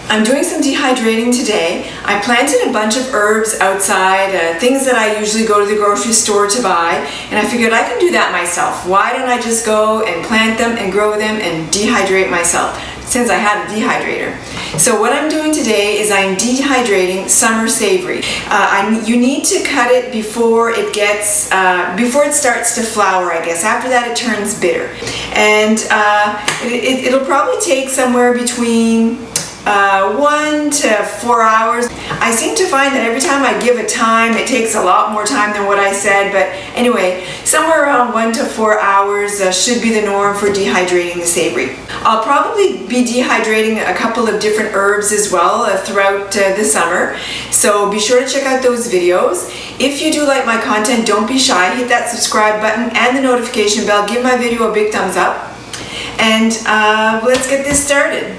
I'm doing some dehydrating today. I planted a bunch of herbs outside, things that I usually go to the grocery store to buy, and I figured I can do that myself. Why don't I just go and plant them and grow them and dehydrate myself, since I had a dehydrator. So what I'm doing today is I'm dehydrating summer savory. You need to cut it before it gets, before it starts to flower, I guess. After that it turns bitter. And it'll probably take somewhere between 1 to 4 hours. I seem to find that every time I give a time, it takes a lot more time than what I said, but anyway, somewhere around 1 to 4 hours should be the norm for dehydrating the savory. I'll probably be dehydrating a couple of different herbs as well throughout the summer, so be sure to check out those videos. If you do like my content, don't be shy, hit that subscribe button and the notification bell, give my video a big thumbs up, and let's get this started.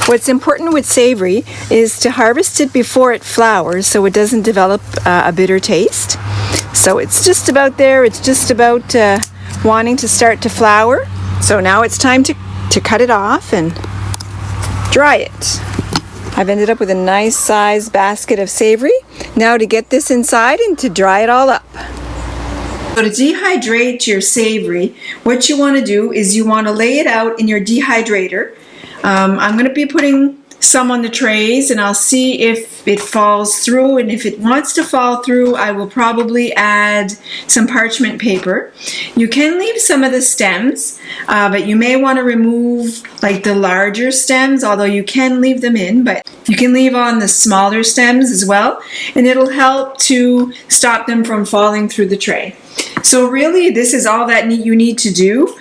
What's important with savory is to harvest it before it flowers so it doesn't develop a bitter taste. So it's just about there, it's just about wanting to start to flower. So now it's time to cut it off and dry it. I've ended up with a nice sized basket of savory. Now to get this inside and to dry it all up. So to dehydrate your savory, what you want to do is you want to lay it out in your dehydrator. I'm going to be putting some on the trays, and I'll see if it falls through, and if it wants to fall through, I will probably add some parchment paper. You can leave some of the stems, but you may want to remove like the larger stems, although you can leave them in, but you can leave on the smaller stems as well, and it'll help to stop them from falling through the tray. So really, this is all that you need to do,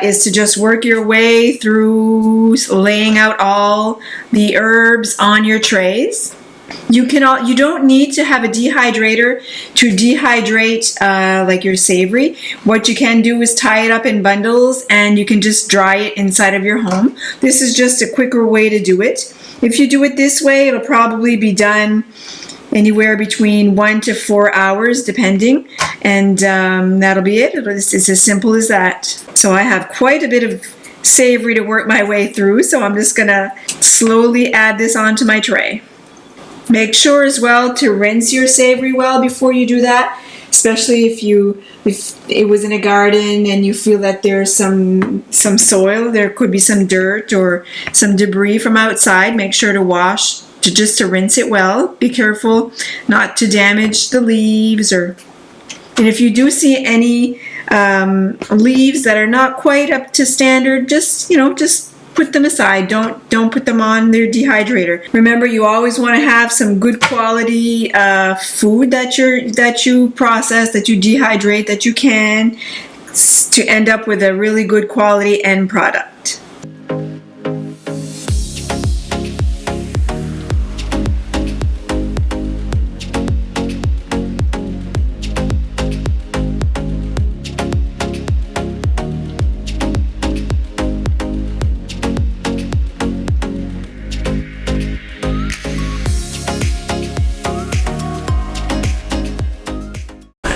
is to just work your way through laying out all the herbs on your trays. You don't need to have a dehydrator to dehydrate like your savory. What you can do is tie it up in bundles and you can just dry it inside of your home. This is just a quicker way to do it. If you do it this way, it'll probably be done anywhere between 1 to 4 hours depending, and that'll be it. It's as simple as that. So I have quite a bit of savory to work my way through, so I'm just gonna slowly add this onto my tray. Make sure as well to rinse your savory well before you do that, especially if it was in a garden and you feel that there's some soil, there could be some dirt or some debris from outside. Make sure to wash, just to rinse it well. Be careful not to damage the leaves, and if you do see any leaves that are not quite up to standard, just put them aside. Don't put them on their dehydrator. Remember, you always want to have some good quality food that you process, that you dehydrate, that you can, to end up with a really good quality end product.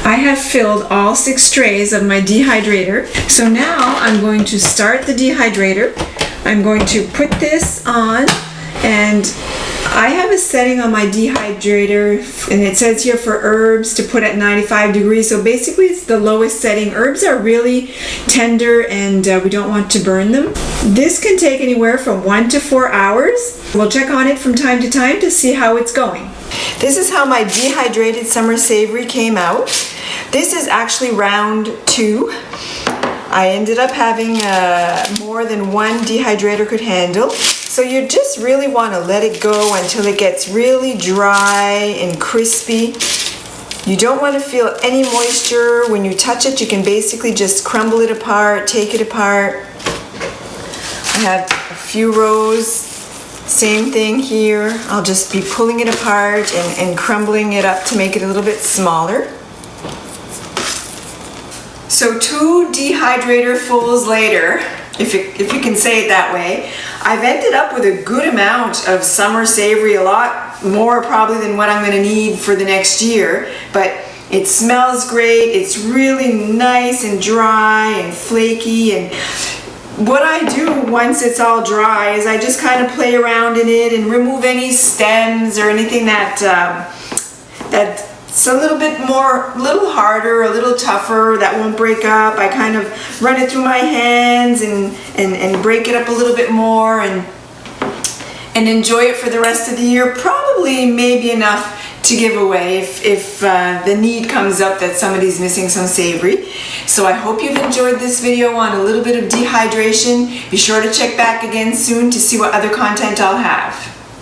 I have filled all 6 trays of my dehydrator. So now I'm going to start the dehydrator. I'm going to put this on, and I have a setting on my dehydrator, and it says here for herbs to put at 95 degrees. So basically it's the lowest setting. Herbs are really tender and we don't want to burn them. This can take anywhere from 1 to 4 hours. We'll check on it from time to time to see how it's going. This is how my dehydrated summer savory came out. This is actually round 2. I ended up having more than one dehydrator could handle. So you just really want to let it go until it gets really dry and crispy. You don't want to feel any moisture. When you touch it, you can basically just crumble it apart, take it apart. I have a few rows, same thing here. I'll just be pulling it apart and crumbling it up to make it a little bit smaller. So 2 dehydrator fulls later, if you can say it that way, I've ended up with a good amount of summer savory, a lot more probably than what I'm going to need for the next year. But It smells great. It's really nice and dry and flaky. And what I do once it's all dry is I just kind of play around in it and remove any stems or anything that's a little bit more, a little harder, a little tougher, that won't break up. I kind of run it through my hands and break it up a little bit more and enjoy it for the rest of the year. Probably maybe enough to give away if the need comes up that somebody's missing some savory. So I hope you've enjoyed this video on a little bit of dehydration. Be sure to check back again soon to see what other content I'll have.